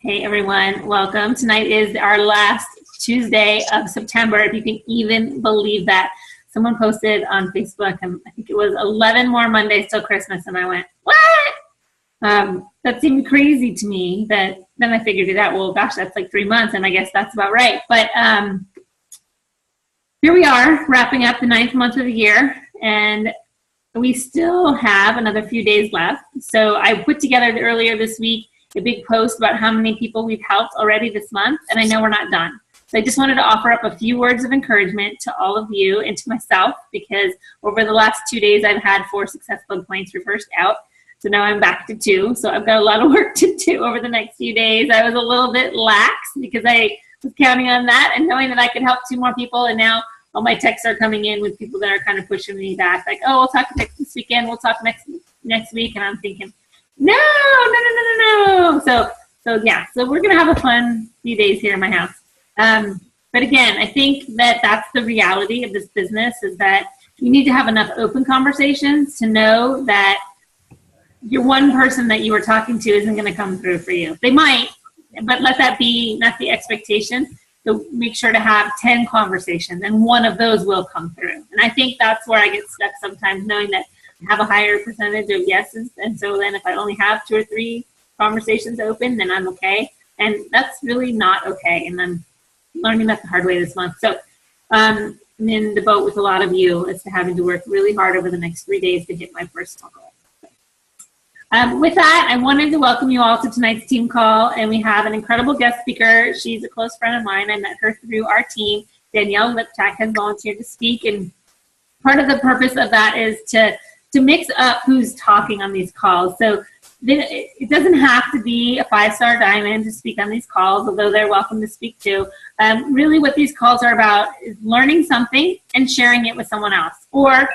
Hey everyone, welcome. Tonight is our last Tuesday of September, if you can even believe that. Someone posted on Facebook, and I think it was 11 more Mondays till Christmas, and I went, what? That seemed crazy to me, but then I figured it out. Well, gosh, that's like 3 months, and I guess that's about right. But here we are, wrapping up the 9th month of the year, and we still have another few days left. So I put together earlier this week a big post about how many people we've helped already this month, and I know we're not done. So I just wanted to offer up a few words of encouragement to all of you and to myself, because over the last 2 days I've had 4 successful points reversed out. So now I'm back to 2. So I've got a lot of work to do over the next few days. I was a little bit lax because I was counting on that and knowing that I could help 2 more people, and now all my texts are coming in with people that are kind of pushing me back, like, oh, we'll talk this weekend, we'll talk next week, and I'm thinking, no. So we're gonna have a fun few days here in my house. But again, I think that that's the reality of this business, is that you need to have enough open conversations to know that your one person that you were talking to isn't gonna come through for you. They might, but let that be not the expectation. So make sure to have 10 conversations, and one of those will come through. And I think that's where I get stuck sometimes, knowing that I have a higher percentage of yeses. And so then if I only have 2 or 3 conversations open, then I'm okay. And that's really not okay. And I'm learning that the hard way this month. So I'm in the boat with a lot of you as to having to work really hard over the next 3 days to hit my personal goal. With that, I wanted to welcome you all to tonight's team call, and we have an incredible guest speaker. She's a close friend of mine. I met her through our team. Danielle Liptak has volunteered to speak, and part of the purpose of that is to mix up who's talking on these calls. So it doesn't have to be a 5-star diamond to speak on these calls, although they're welcome to speak too. Really what these calls are about is learning something and sharing it with someone else, or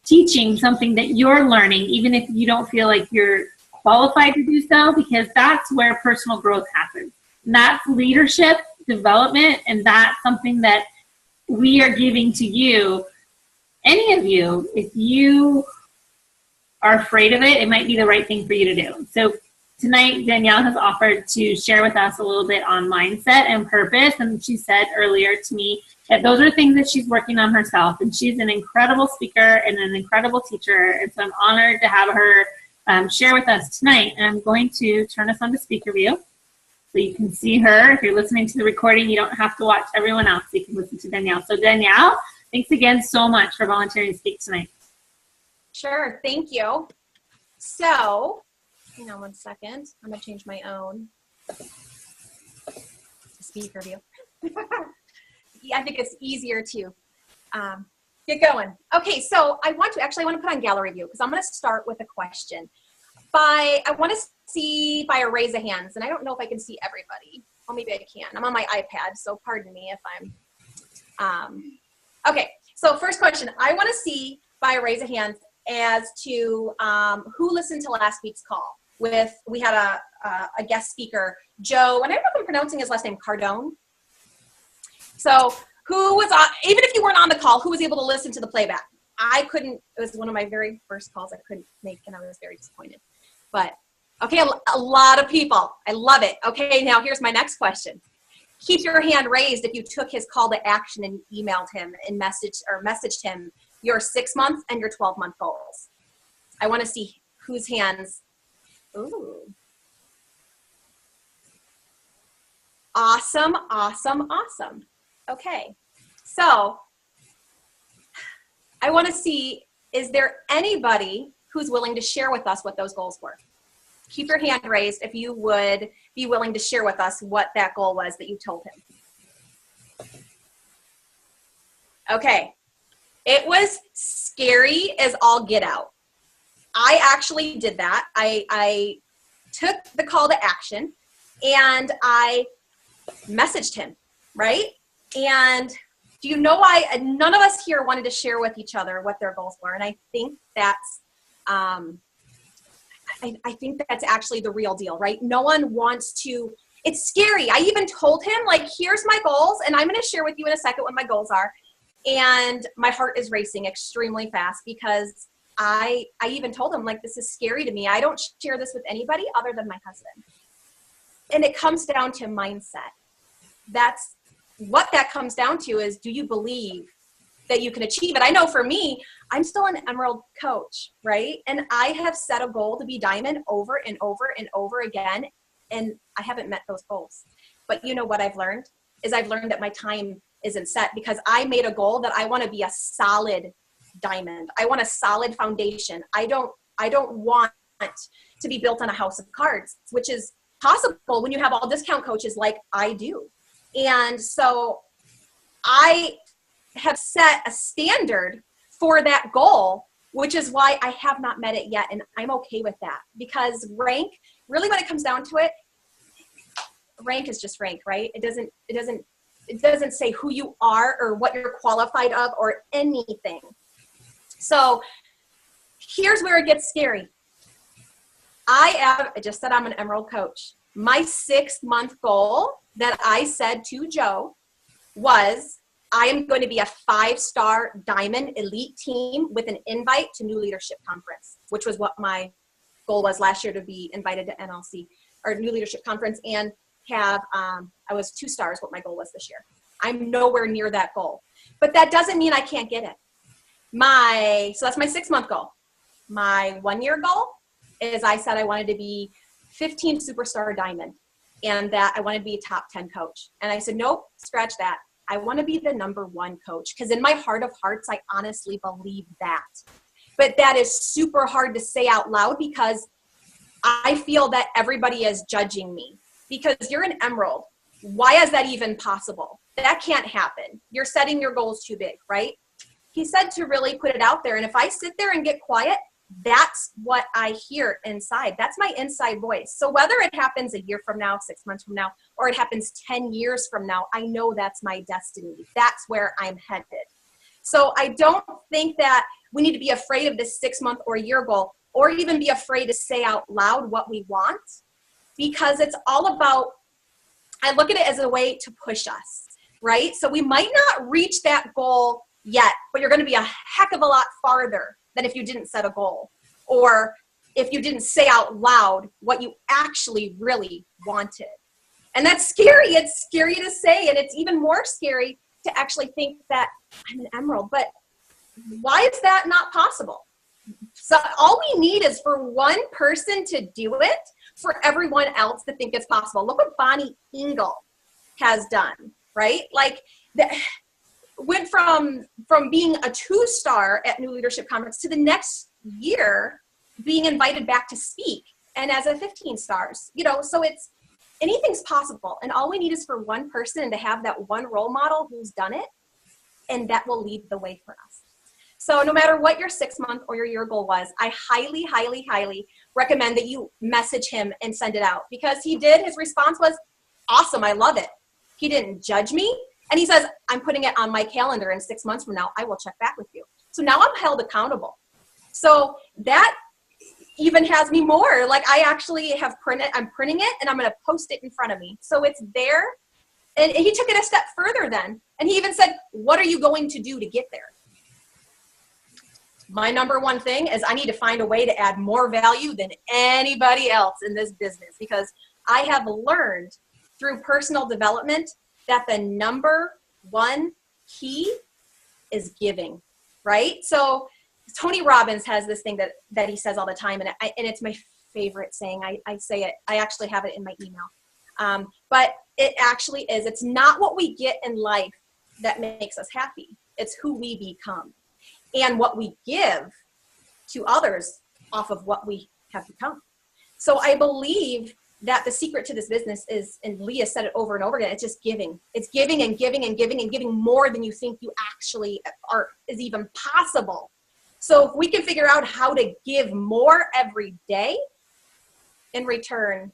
teaching something that you're learning, even if you don't feel like you're qualified to do so, because that's where personal growth happens. And that's leadership development, and that's something that we are giving to you. Any of you, if you are afraid of it, it might be the right thing for you to do. So tonight, Danielle has offered to share with us a little bit on mindset and purpose, and she said earlier to me that those are things that she's working on herself, and she's an incredible speaker and an incredible teacher, and so I'm honored to have her share with us tonight. And I'm going to turn us on to speaker view so you can see her. If you're listening to the recording, you don't have to watch everyone else. You can listen to Danielle. So Danielle, thanks again so much for volunteering to speak tonight. Sure, thank you. So, hang on 1 second. I'm gonna change my own speaker view. I think it's easier to get going. Okay, so I want to put on gallery view, because I'm going to start with a question. I want to see by a raise of hands, and I don't know if I can see everybody. Well, maybe I can. I'm on my iPad, so pardon me if I'm. Okay, so first question. I want to see by a raise of hands as to who listened to last week's call. We had a guest speaker, Joe, and I don't know if I'm pronouncing his last name, Cardone. So who was on, even if you weren't on the call, who was able to listen to the playback? I couldn't. It was one of my very first calls I couldn't make, and I was very disappointed. But, okay, a lot of people. I love it. Okay, now here's my next question. Keep your hand raised if you took his call to action and emailed him and messaged him your 6-month and your 12-month goals. I want to see whose hands. Ooh. Awesome, awesome, awesome. Okay, so I want to see, is there anybody who's willing to share with us what those goals were? Keep your hand raised if you would be willing to share with us what that goal was that you told him. Okay, it was scary as all get out. I actually did that. I took the call to action and I messaged him, right? And do you know why none of us here wanted to share with each other what their goals were? And I think that's, I think that's actually the real deal, right? No one wants to, it's scary. I even told him, like, here's my goals, and I'm going to share with you in a second what my goals are. And my heart is racing extremely fast because I even told him, like, this is scary to me. I don't share this with anybody other than my husband. And it comes down to mindset. That's what that comes down to is, do you believe that you can achieve it? I know for me, I'm still an Emerald coach, right? And I have set a goal to be Diamond over and over and over again. And I haven't met those goals. But you know what I've learned is I've learned that my time isn't set because I made a goal that I want to be a solid Diamond. I want a solid foundation. I don't want to be built on a house of cards, which is possible when you have all discount coaches like I do. And so I have set a standard for that goal, which is why I have not met it yet. And I'm okay with that because rank, really when it comes down to it, rank is just rank, right? It doesn't say who you are or what you're qualified of or anything. So here's where it gets scary. I just said I'm an Emerald coach. My 6-month goal that I said to Joe was I am going to be a 5-star Diamond elite team with an invite to New Leadership Conference, which was what my goal was last year, to be invited to NLC or New Leadership Conference and have, I was 2 stars what my goal was this year. I'm nowhere near that goal, but that doesn't mean I can't get it. So that's my 6-month goal. My 1-year goal is I said I wanted to be 15 superstar Diamond and that I wanted to be a top 10 coach. And I said, nope, scratch that. I want to be the number 1 coach because in my heart of hearts, I honestly believe that. But that is super hard to say out loud because I feel that everybody is judging me because you're an Emerald. Why is that even possible? That can't happen. You're setting your goals too big, right? He said to really put it out there. And if I sit there and get quiet, that's what I hear inside. That's my inside voice. So whether it happens a year from now, 6 months from now, or it happens 10 years from now, I know that's my destiny. That's where I'm headed. So I don't think that we need to be afraid of this 6-month or year goal, or even be afraid to say out loud what we want, because it's all about, I look at it as a way to push us, right? So we might not reach that goal yet, but you're going to be a heck of a lot farther than if you didn't set a goal, or if you didn't say out loud what you actually really wanted. And that's scary. It's scary to say, and it's even more scary to actually think that I'm an Emerald. But why is that not possible? So all we need is for one person to do it, for everyone else to think it's possible. Look what Bonnie Engel has done, right? Like, went from being a 2-star at New Leadership Conference to the next year being invited back to speak and as a 15 stars, so it's, anything's possible. And all we need is for one person to have that one role model who's done it, and that will lead the way for us. So no matter what your 6-month or your year goal was, I highly, highly, highly recommend that you message him and send it out, because he did. His response was awesome. I love it. He didn't judge me. And he says, I'm putting it on my calendar, and 6 months from now, I will check back with you. So now I'm held accountable. So that even has me more. Like, I actually have I'm printing it, and I'm going to post it in front of me. So it's there. And he took it a step further then. And he even said, what are you going to do to get there? My number one thing is I need to find a way to add more value than anybody else in this business, because I have learned through personal development that the number one key is giving, right? So Tony Robbins has this thing that he says all the time, and it's my favorite saying. I say it. I actually have it in my email. But it actually is. It's not what we get in life that makes us happy. It's who we become and what we give to others off of what we have become. So I believe that the secret to this business is, and Leah said it over and over again, it's just giving. It's giving and giving and giving and giving more than you think you actually is even possible. So if we can figure out how to give more every day, in return,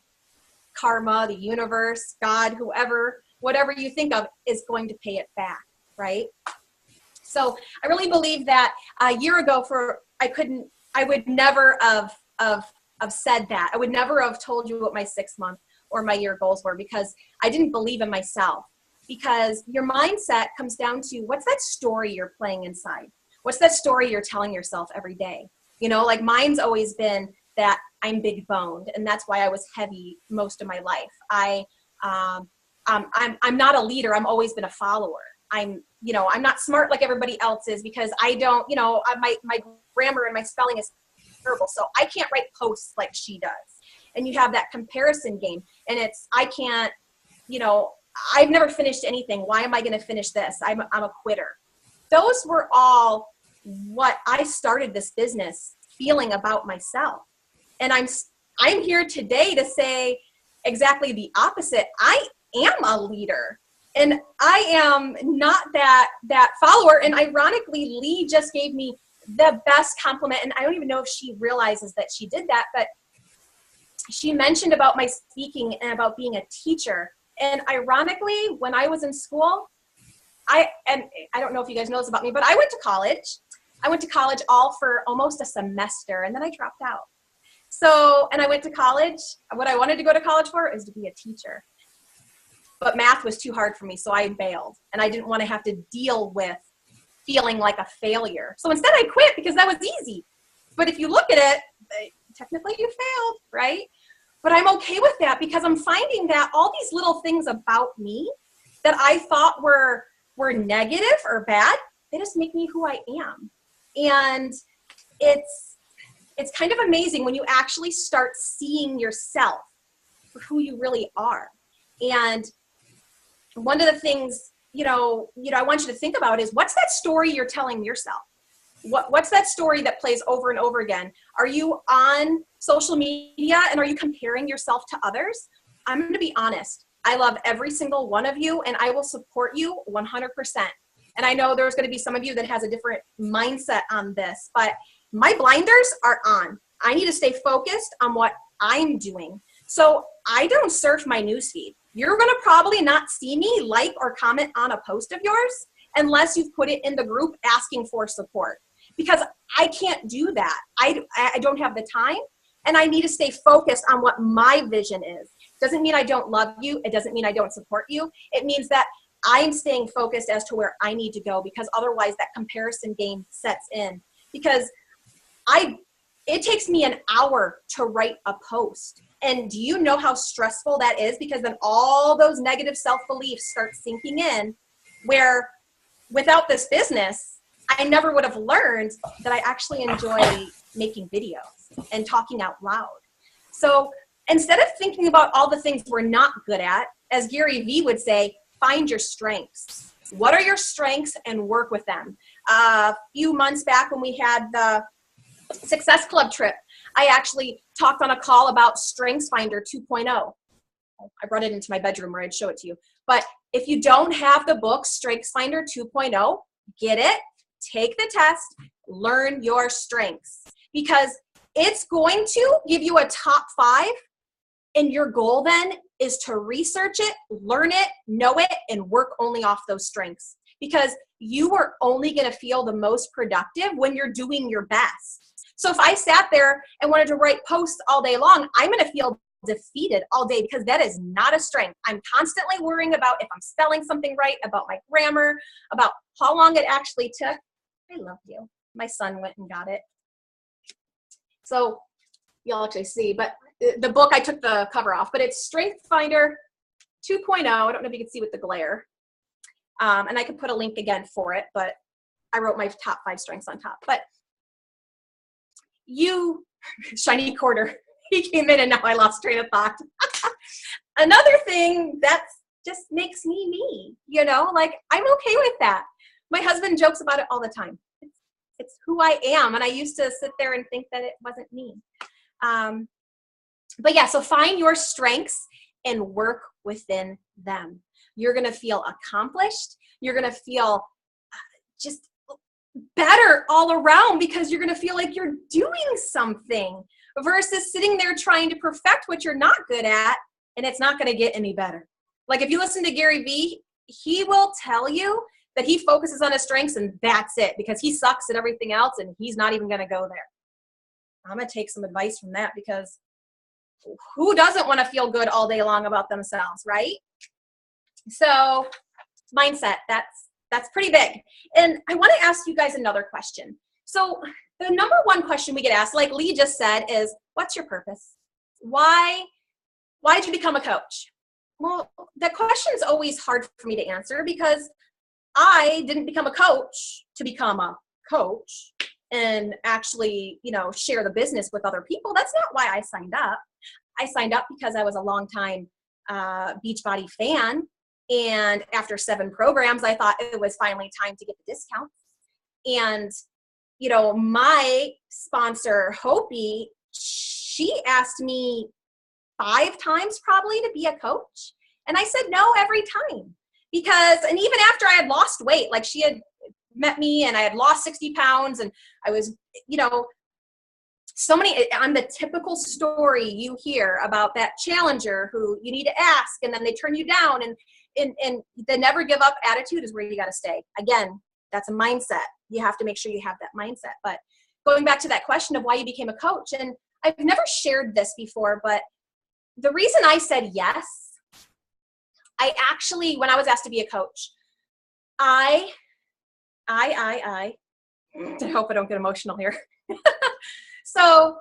karma, the universe, God, whoever, whatever you think of, is going to pay it back, right? So I really believe that a year ago I would never have said that. I would never have told you what my 6-month or my year goals were, because I didn't believe in myself. Because your mindset comes down to, what's that story you're playing inside? What's that story you're telling yourself every day? Like, mine's always been that I'm big boned, and that's why I was heavy most of my life. I'm not a leader. I've always been a follower. I'm not smart like everybody else is because I don't, my grammar and my spelling is terrible. So I can't write posts like she does. And you have that comparison game, and I can't, I've never finished anything. Why am I going to finish this? I'm a quitter. Those were all what I started this business feeling about myself. And I'm here today to say exactly the opposite. I am a leader, and I am not that follower. And ironically, Lee just gave me the best compliment, and I don't even know if she realizes that she did that, but she mentioned about my speaking and about being a teacher. And ironically, when I was in school, I don't know if you guys know this about me, but I went to college. I went to college all for almost a semester, and then I dropped out. So, and I went to college. What I wanted to go to college for is to be a teacher. But math was too hard for me, so I bailed. And I didn't want to have to deal with feeling like a failure. So instead I quit because that was easy. But if you look at it, technically you failed, right? But I'm okay with that because I'm finding that all these little things about me that I thought were negative or bad, they just make me who I am. And it's kind of amazing when you actually start seeing yourself for who you really are. And one of the things, I want you to think about is, what's that story you're telling yourself? What's that story that plays over and over again? Are you on social media and are you comparing yourself to others? I'm going to be honest. I love every single one of you, and I will support you 100%. And I know there's going to be some of you that has a different mindset on this, but my blinders are on. I need to stay focused on what I'm doing. So I don't surf my newsfeed. You're going to probably not see me like or comment on a post of yours unless you've put it in the group asking for support, because I can't do that. I don't have the time, and I need to stay focused on what my vision is. Doesn't mean I don't love you. It doesn't mean I don't support you. It means that I'm staying focused as to where I need to go, because otherwise that comparison game sets in. Because it takes me an hour to write a post. And do you know how stressful that is? Because then all those negative self-beliefs start sinking in, where without this business, I never would have learned that I actually enjoy making videos and talking out loud. So instead of thinking about all the things we're not good at, as Gary Vee would say, find your strengths. What are your strengths and work with them? A few months back when we had the Success Club trip, I actually talked on a call about StrengthsFinder 2.0. I brought it into my bedroom where I'd show it to you. But if you don't have the book StrengthsFinder 2.0, get it, take the test, learn your strengths, because it's going to give you a top 5, and your goal then is to research it, learn it, know it, and work only off those strengths, because you are only going to feel the most productive when you're doing your best. So if I sat there and wanted to write posts all day long, I'm going to feel defeated all day, because that is not a strength. I'm constantly worrying about if I'm spelling something right, about my grammar, about how long it actually took. I love you. My son went and got it. So you'll actually see, but the book, I took the cover off, but it's StrengthsFinder 2.0. I don't know if you can see with the glare. And I could put a link again for it, but I wrote my top 5 strengths on top. But shiny quarter, he came in and now I lost train of thought. Another thing that just makes me me, like I'm okay with that. My husband jokes about it all the time. It's who I am. And I used to sit there and think that it wasn't me. But yeah, so find your strengths and work within them. You're going to feel accomplished. You're going to feel just better all around, because you're going to feel like you're doing something versus sitting there trying to perfect what you're not good at, and it's not going to get any better. Like if you listen to Gary Vee, he will tell you that he focuses on his strengths and that's it, because he sucks at everything else and he's not even going to go there. I'm going to take some advice from that, because who doesn't want to feel good all day long about themselves, right? So mindset, that's pretty big. And I want to ask you guys another question. So the number one question we get asked, like Lee just said, is what's your purpose? Why did you become a coach? Well, that question is always hard for me to answer because I didn't become a coach to become a coach and actually, share the business with other people. That's not why I signed up. I signed up because I was a longtime Beachbody fan. And after 7 programs, I thought it was finally time to get the discounts. And, my sponsor, Hopi, she asked me 5 times probably to be a coach. And I said no every time and even after I had lost weight, like she had met me and I had lost 60 pounds and I was, I'm the typical story you hear about that challenger who you need to ask and then they turn you down and the never give up attitude is where you got to stay. Again, that's a mindset. You have to make sure you have that mindset. But going back to that question of why you became a coach, and I've never shared this before, but the reason I said yes, I actually, when I was asked to be a coach, I hope I don't get emotional here. So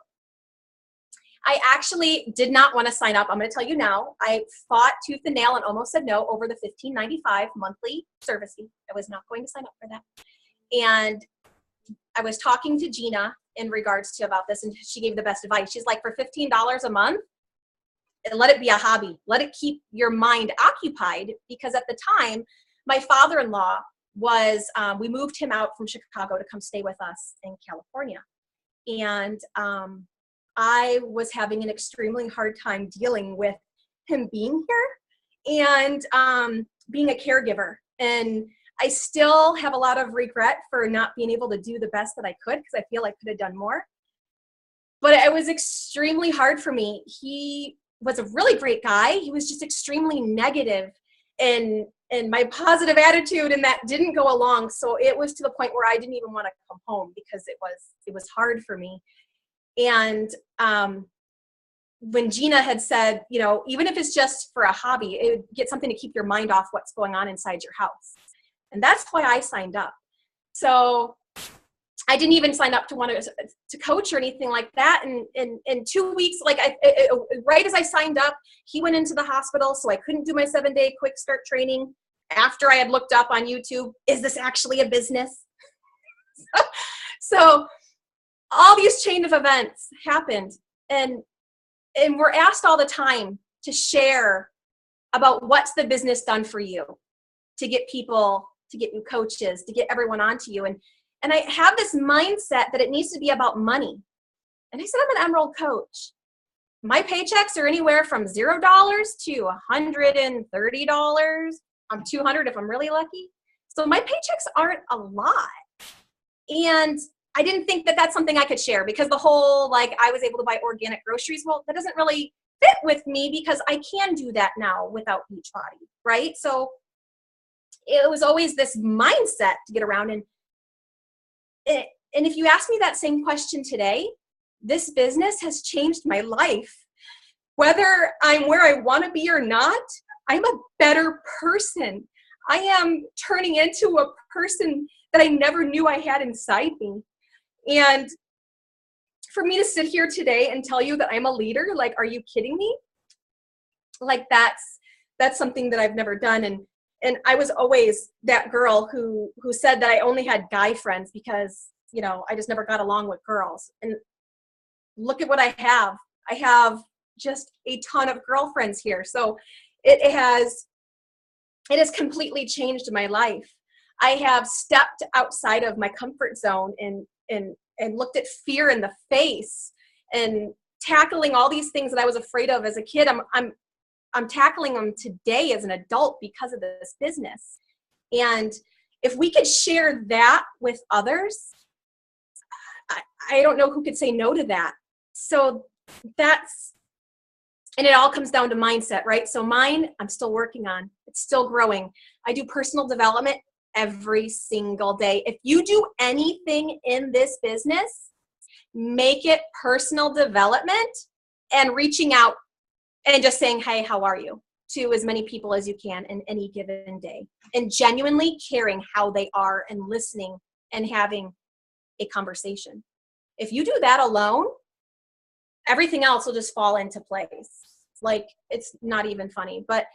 I actually did not want to sign up. I'm going to tell you now. I fought tooth and nail and almost said no over the $15.95 monthly service fee. I was not going to sign up for that. And I was talking to Gina in regards to about this, and she gave the best advice. She's like, for $15 a month, let it be a hobby. Let it keep your mind occupied, because at the time, my father-in-law was, we moved him out from Chicago to come stay with us in California. And I was having an extremely hard time dealing with him being here and being a caregiver. And I still have a lot of regret for not being able to do the best that I could, because I feel I could have done more. But it was extremely hard for me. He was a really great guy. He was just extremely negative, and my positive attitude, and that didn't go along. So it was to the point where I didn't even want to come home because it was hard for me. And when Gina had said, even if it's just for a hobby, it would get something to keep your mind off what's going on inside your house. And that's why I signed up. So I didn't even sign up to want to coach or anything like that. And in 2 weeks, right as I signed up, he went into the hospital. So I couldn't do my 7-day quick start training after I had looked up on YouTube, is this actually a business? So all these chain of events happened. And we're asked all the time to share about what's the business done for you, to get people, to get new coaches, to get everyone onto you. And I have this mindset that it needs to be about money. And I said, I'm an Emerald coach. My paychecks are anywhere from $0 to $130. I'm $200 if I'm really lucky. So my paychecks aren't a lot. And I didn't think that that's something I could share, because the whole, I was able to buy organic groceries. Well, that doesn't really fit with me, because I can do that now without Beachbody, right? So it was always this mindset to get around. And if you ask me that same question today, this business has changed my life. Whether I'm where I want to be or not, I'm a better person. I am turning into a person that I never knew I had inside me. And for me to sit here today and tell you that I'm a leader, are you kidding me? That's something that I've never done. And I was always that girl who said that I only had guy friends because, I just never got along with girls. And look at what I have. I have just a ton of girlfriends here. So it has completely changed my life. I have stepped outside of my comfort zone and looked at fear in the face and tackling all these things that I was afraid of as a kid. I'm tackling them today as an adult because of this business. And if we could share that with others, I don't know who could say no to that. So and it all comes down to mindset, right? So mine, I'm still working on. It's still growing. I do personal development every single day. If you do anything in this business, make it personal development and reaching out and just saying, hey, how are you? To as many people as you can in any given day, and genuinely caring how they are and listening and having a conversation. If you do that alone, everything else will just fall into place. Like, it's not even funny, but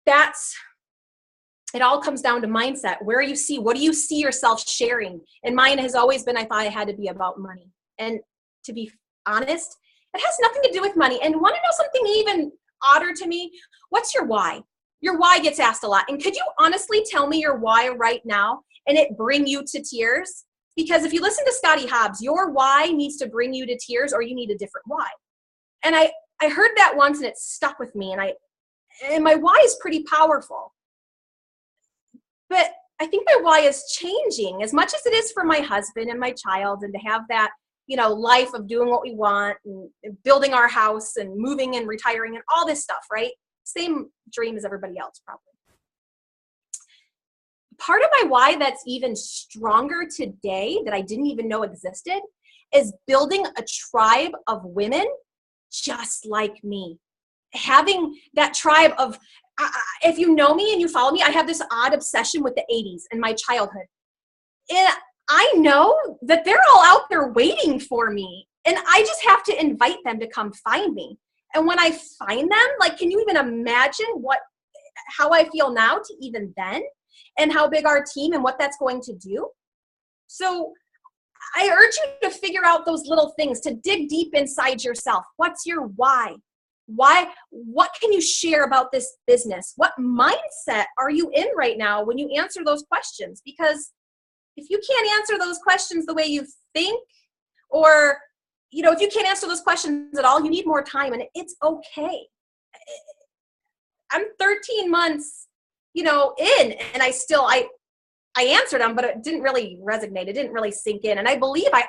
it all comes down to mindset. What do you see yourself sharing? And mine has always been, I thought it had to be about money. And to be honest, it has nothing to do with money. And want to know something even odder to me? What's your why? Your why gets asked a lot. And could you honestly tell me your why right now and it bring you to tears? Because if you listen to Scotty Hobbs, your why needs to bring you to tears, or you need a different why. And I heard that once and it stuck with me, and my why is pretty powerful. But I think my why is changing as much as it is for my husband and my child, and to have that, life of doing what we want and building our house and moving and retiring and all this stuff, right? Same dream as everybody else, probably. Part of my why that's even stronger today that I didn't even know existed is building a tribe of women just like me. Having that tribe of, if you know me and you follow me, I have this odd obsession with the 80s and my childhood. And I know that they're all out there waiting for me. And I just have to invite them to come find me. And when I find them, like, can you even imagine how I feel now to even then? And how big our team and what that's going to do? So I urge you to figure out those little things, to dig deep inside yourself. What's your why? Why? What can you share about this business? What mindset are you in right now when you answer those questions? Because if you can't answer those questions the way you think, or, if you can't answer those questions at all, you need more time, and it's okay. I'm 13 months, in, and I answered them, but it didn't really resonate. It didn't really sink in. And I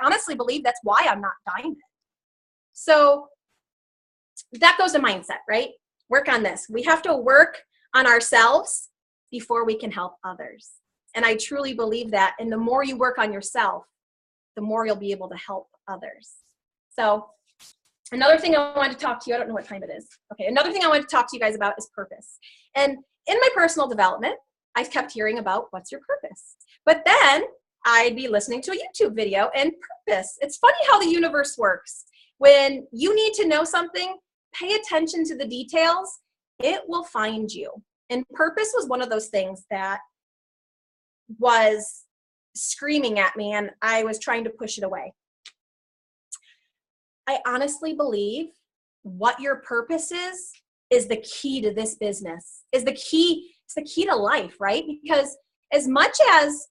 honestly believe that's why I'm not diamond. So that goes to mindset, right? Work on this. We have to work on ourselves before we can help others. And I truly believe that. And the more you work on yourself, the more you'll be able to help others. So another thing I wanted to talk to you, I don't know what time it is. Okay, another thing I wanted to talk to you guys about is purpose. And in my personal development, I kept hearing about what's your purpose. But then I'd be listening to a YouTube video and purpose. It's funny how the universe works. When you need to know something, pay attention to the details. It will find you. And purpose was one of those things that was screaming at me, and I was trying to push it away. I honestly believe what your purpose is the key to this business, it's the key to life, right? Because as much as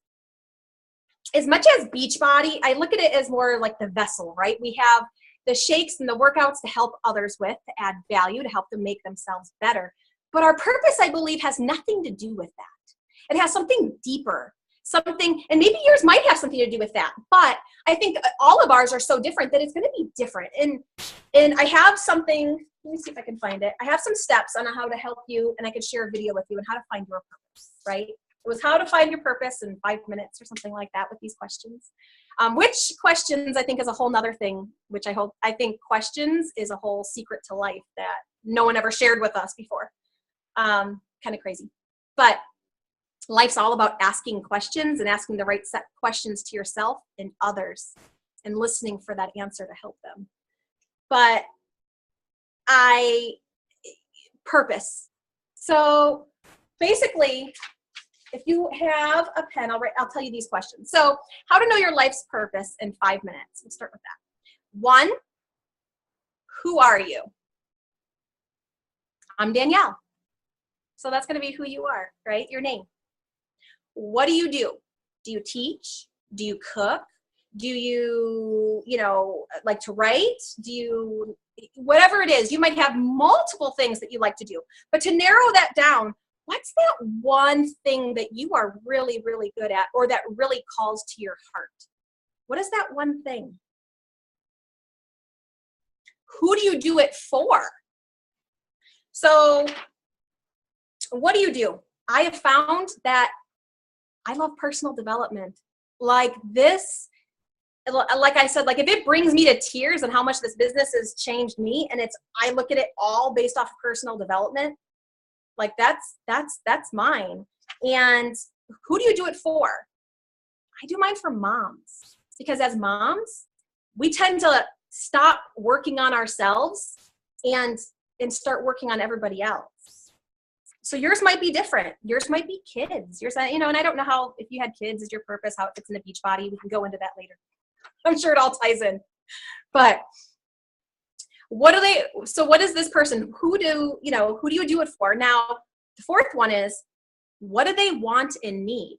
Beachbody, I look at it as more like the vessel, right? We have the shakes and the workouts to help others with, to add value, to help them make themselves better. But our purpose, I believe, has nothing to do with that. It has something deeper, something, and maybe yours might have something to do with that. But I think all of ours are so different that it's going to be different. And I have something, let me see if I can find it. I have some steps on how to help you, and I could share a video with you on how to find your purpose, right? It was how to find your purpose in 5 minutes or something like that with these questions. Which questions I think is a whole nother thing, which I think questions is a whole secret to life that no one ever shared with us before. Kind of crazy. But life's all about asking questions and asking the right set questions to yourself and others and listening for that answer to help them. But purpose. So basically, if you have a pen, I'll tell you these questions. So how to know your life's purpose in 5 minutes. We'll start with that. 1, who are you? I'm Danielle. So that's going to be who you are, right? Your name. What do you do? Do you teach? Do you cook? Do you, like to write? Do you, whatever it is, you might have multiple things that you like to do. But to narrow that down, what's that one thing that you are really, really good at, or that really calls to your heart? What is that one thing? Who do you do it for? So what do you do? I have found that I love personal development. Like this, like I said, like if it brings me to tears and how much this business has changed me, and I look at it all based off of personal development, like that's mine. And who do you do it for? I do mine for moms, because as moms, we tend to stop working on ourselves and start working on everybody else. So yours might be different. Yours might be kids. Yours, and I don't know how, if you had kids is your purpose, how it fits in the Beachbody. We can go into that later. I'm sure it all ties in. But what is this person? Who do you do it for? Now, the fourth one is, what do they want and need?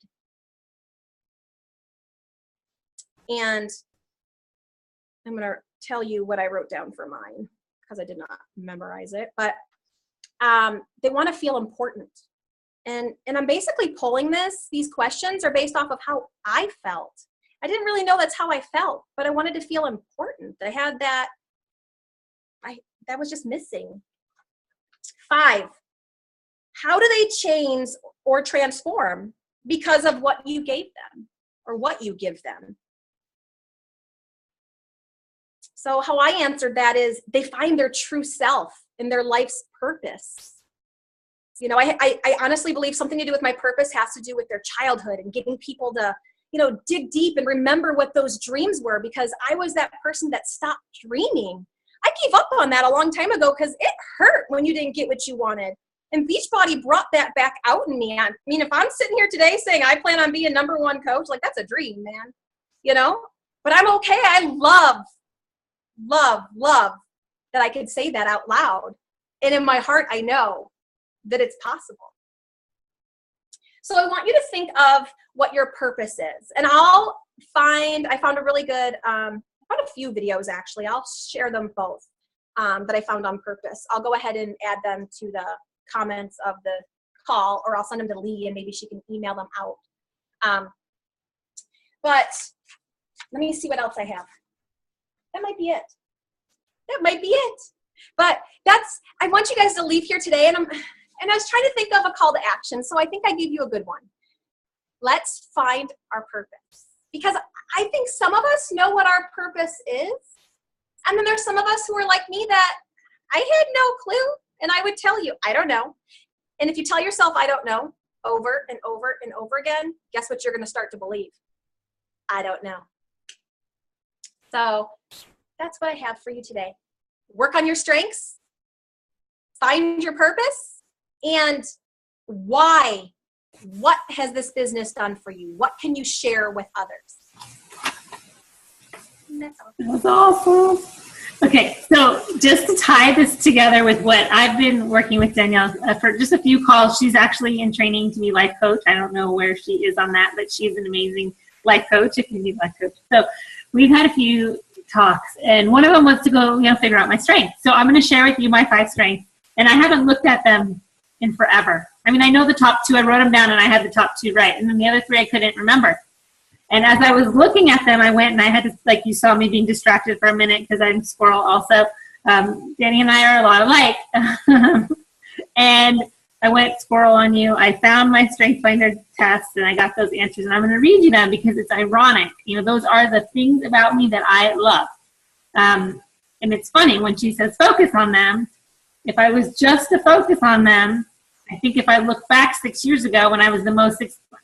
And I'm going to tell you what I wrote down for mine because I did not memorize it, but they want to feel important. And I'm basically pulling these questions are based off of how I felt. I didn't really know that's how I felt, but I wanted to feel important. I had that was just missing. 5, how do they change or transform because of what you gave them or what you give them? So how I answered that is they find their true self in their life's purpose. I honestly believe something to do with my purpose has to do with their childhood and getting people to, dig deep and remember what those dreams were, because I was that person that stopped dreaming. I gave up on that a long time ago because it hurt when you didn't get what you wanted. And Beachbody brought that back out in me. I mean, if I'm sitting here today saying I plan on being #1 coach, like that's a dream, man, but I'm okay. I love that I could say that out loud. And in my heart, I know that it's possible. So I want you to think of what your purpose is. And I found a really good, I found a few videos actually. I'll share them both that I found on purpose. I'll go ahead and add them to the comments of the call, or I'll send them to Lee and maybe she can email them out. But let me see what else I have. That might be it. But I want you guys to leave here today, and I was trying to think of a call to action, so I think I gave you a good one. Let's find our purpose. Because I think some of us know what our purpose is, and then there's some of us who are like me that I had no clue, and I would tell you, I don't know. And if you tell yourself, I don't know, over and over and over again, guess what you're going to start to believe? I don't know. So that's what I have for you today. Work on your strengths, find your purpose, and why. What has this business done for you? What can you share with others? That's awesome. Okay, so just to tie this together with what I've been working with Danielle for just a few calls, she's actually in training to be life coach. I don't know where she is on that, but she's an amazing life coach if you need life coach. So we've had a few talks, and one of them was to go, figure out my strengths. So I'm going to share with you my 5 strengths, and I haven't looked at them in forever. I mean, I know the top 2, I wrote them down and I had the top 2 right, and then the other 3 I couldn't remember. And as I was looking at them, I went and I had to, like you saw me being distracted for a minute because I'm a squirrel also. Danny and I are a lot alike. And I went squirrel on you. I found my strength finder test and I got those answers, and I'm going to read you them because it's ironic. Those are the things about me that I love. And it's funny when she says focus on them. If I was just to focus on them, I think if I look back 6 years ago when I was the most successful,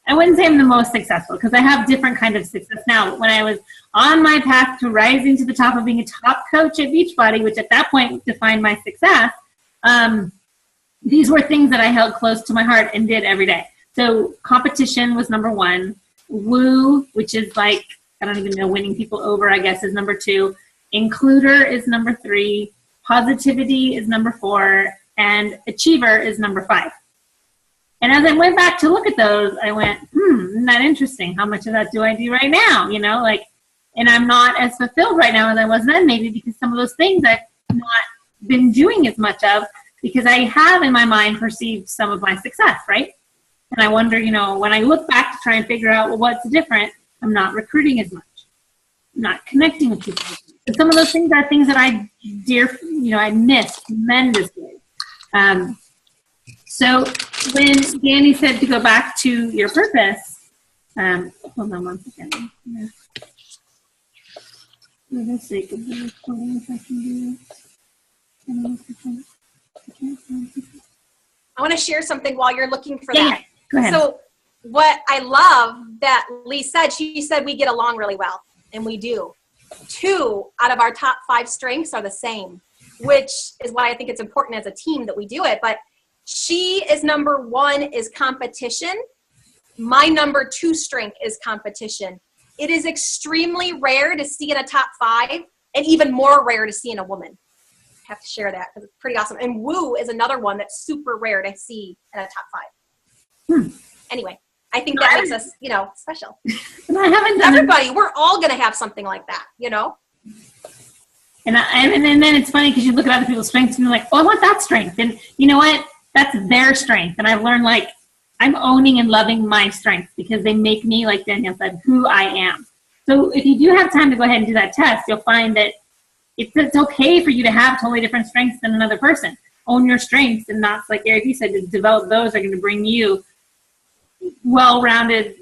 I wouldn't say I'm the most successful because I have different kind of success now. When I was on my path to rising to the top of being a top coach at Beachbody, which at that point defined my success, these were things that I held close to my heart and did every day. So competition was number 1. Woo, which is like, I don't even know, winning people over, I guess, is number 2. Includer is number 3. Positivity is number 4. And achiever is number 5. And as I went back to look at those, I went, isn't that interesting? How much of that do I do right now? And I'm not as fulfilled right now as I was then, maybe because some of those things I've not been doing as much of because I have in my mind perceived some of my success, right? And I wonder, when I look back to try and figure out, what's different, I'm not recruiting as much. I'm not connecting with people. And some of those things are things that I miss tremendously. So when Danny said to go back to your purpose, hold on one second. For the sake of the recording, if I can do this. I want to share something while you're looking for that. Yeah, go ahead. So what I love that Lee said, she said we get along really well, and we do. 2 out of our top 5 strengths are the same, which is why I think it's important as a team that we do it. But she is number 1 is competition. My number 2 strength is competition. It is extremely rare to see in a top 5, and even more rare to see in a woman. I have to share that because it's pretty awesome. And woo is another one that's super rare to see in a top 5. Anyway, I think that makes us, special. And I haven't done Everybody, we're all going to have something like that, And then it's funny because you look at other people's strengths and you're like, oh, I want that strength. And you know what? That's their strength. And I've learned, like, I'm owning and loving my strengths because they make me, like Danielle said, who I am. So if you do have time to go ahead and do that test, you'll find that it's okay for you to have totally different strengths than another person. Own your strengths, and that's, like Eric, you said, to develop those are going to bring you well-rounded,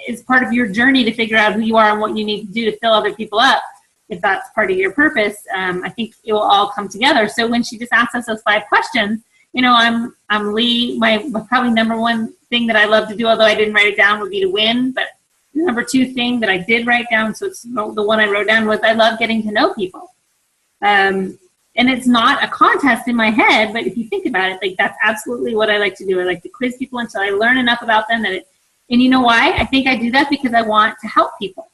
is part of your journey to figure out who you are and what you need to do to fill other people up. If that's part of your purpose, I think it will all come together. So when she just asked us those 5 questions, I'm Lee. My probably number 1 thing that I love to do, although I didn't write it down, would be to win. But the number 2 thing that I did write down, so it's the one I wrote down, was I love getting to know people. And it's not a contest in my head, but if you think about it, like, that's absolutely what I like to do. I like to quiz people until I learn enough about them and you know why? I think I do that because I want to help people.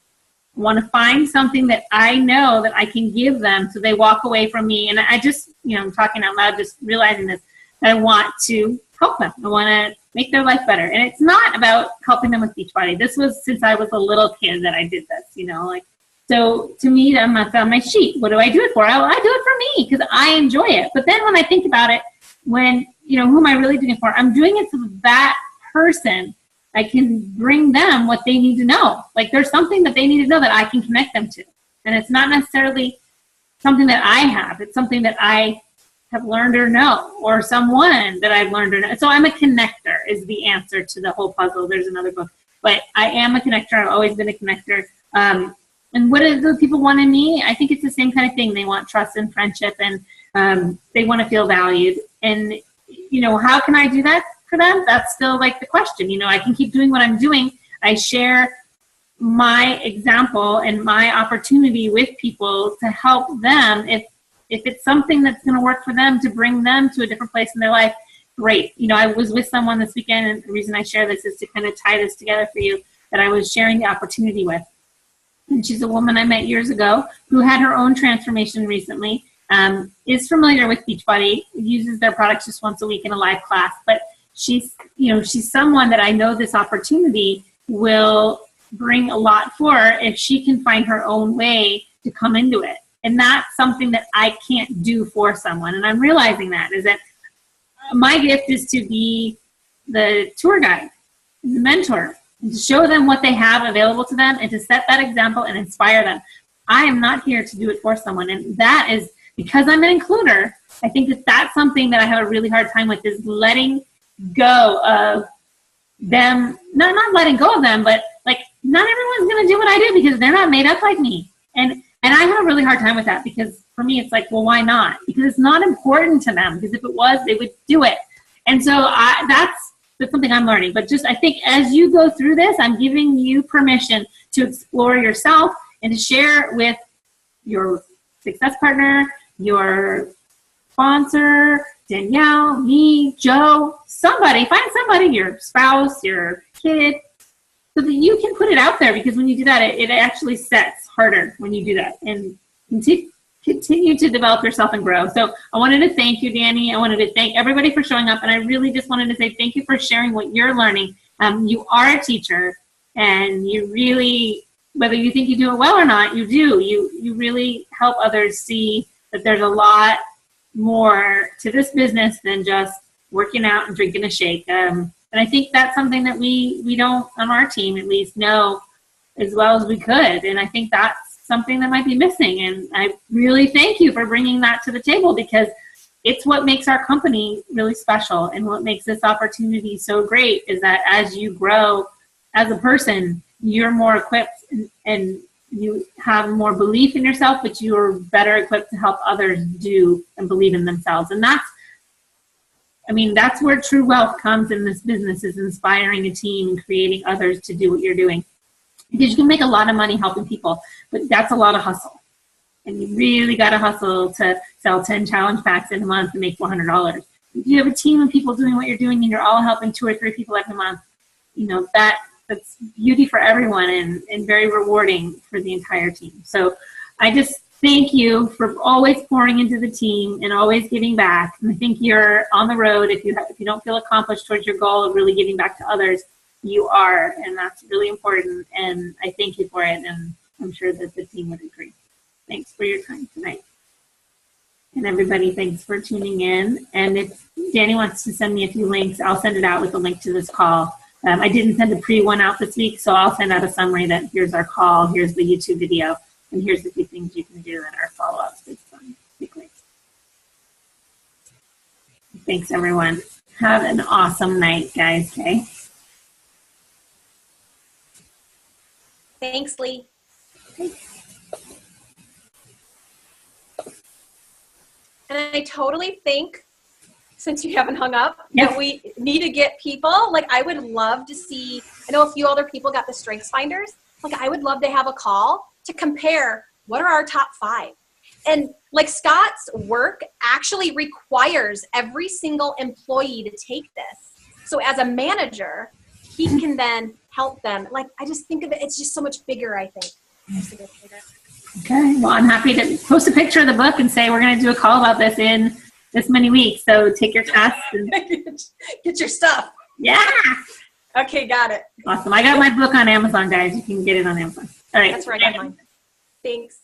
I want to find something that I know that I can give them so they walk away from me. And I just, I'm talking out loud, just realizing this, that I want to help them. I want to make their life better. And it's not about helping them with Beachbody. This was since I was a little kid that I did this, so to me, I'm not on my sheet. What do I do it for? I do it for me because I enjoy it. But then when I think about it, when, who am I really doing it for? I'm doing it so that person, I can bring them what they need to know. Like, there's something that they need to know that I can connect them to. And it's not necessarily something that I have. It's something that I have learned or know, or someone that I've learned or know. So I'm a connector is the answer to the whole puzzle. There's another book. But I am a connector. I've always been a connector. And what do people want in me? I think it's the same kind of thing. They want trust and friendship, and they want to feel valued. And, how can I do that for them? That's still, like, the question. I can keep doing what I'm doing. I share my example and my opportunity with people to help them. If it's something that's going to work for them to bring them to a different place in their life, great. I was with someone this weekend, and the reason I share this is to kind of tie this together for you, that I was sharing the opportunity with. And she's a woman I met years ago who had her own transformation recently, is familiar with Beachbody, uses their products just once a week in a live class. But she's someone that I know this opportunity will bring a lot for her if she can find her own way to come into it. And that's something that I can't do for someone. And I'm realizing that is that my gift is to be the tour guide, the mentor, and to show them what they have available to them and to set that example and inspire them. I am not here to do it for someone. And that is because I'm an includer. I think that that's something that I have a really hard time with, is letting go of them, not letting go of them, but, like, not everyone's going to do what I do because they're not made up like me. And I have a really hard time with that because for me, it's like, well, why not? Because it's not important to them, because if it was, they would do it. And so that's something I'm learning. But just, I think as you go through this, I'm giving you permission to explore yourself and to share with your success partner, your sponsor, Danielle, me, Joe, somebody, find somebody, your spouse, your kid, so that you can put it out there. Because when you do that, it actually sets harder when you do that, and continue to develop yourself and grow. So I wanted to thank you, Danny. I wanted to thank everybody for showing up. And I really just wanted to say thank you for sharing what you're learning. You are a teacher, and you really, whether you think you do it well or not, you do. You really help others see that there's a lot more to this business than just working out and drinking a shake. And I think that's something that we don't, on our team at least, know as well as we could. And I think that's something that might be missing. And I really thank you for bringing that to the table, because it's what makes our company really special, and what makes this opportunity so great is that as you grow as a person, you're more equipped and you have more belief in yourself, but you're better equipped to help others do and believe in themselves. And that's where true wealth comes in this business, is inspiring a team and creating others to do what you're doing. Because you can make a lot of money helping people, but that's a lot of hustle. And you really got to hustle to sell 10 challenge packs in a month and make $400. If you have a team of people doing what you're doing and you're all helping 2 or 3 people every month, that's beauty for everyone and very rewarding for the entire team. So I just thank you for always pouring into the team and always giving back. And I think you're on the road. If you don't feel accomplished towards your goal of really giving back to others, you are, and that's really important. And I thank you for it, and I'm sure that the team would agree. Thanks for your time tonight. And everybody, thanks for tuning in. And if Danny wants to send me a few links, I'll send it out with a link to this call. I didn't send a pre-one out this week, so I'll send out a summary that here's our call, here's the YouTube video, and here's the few things you can do that are follow-ups based on big links. Thanks, everyone. Have an awesome night, guys. Okay. Thanks, Lee. And I totally think, since you haven't hung up, that we need to get people, like I would love to see, I know a few other people got the strengths finders, like I would love to have a call to compare what are our top 5. And like Scott's work actually requires every single employee to take this. So as a manager, he can then help them. Like I just think of it, it's just so much bigger, I think. Okay, well, I'm happy to post a picture of the book and say we're going to do a call about this in this many weeks. So take your test and get your stuff. Yeah. Okay, got it. Awesome. I got my book on Amazon, guys. You can get it on Amazon. All right. That's where I got mine. Thanks.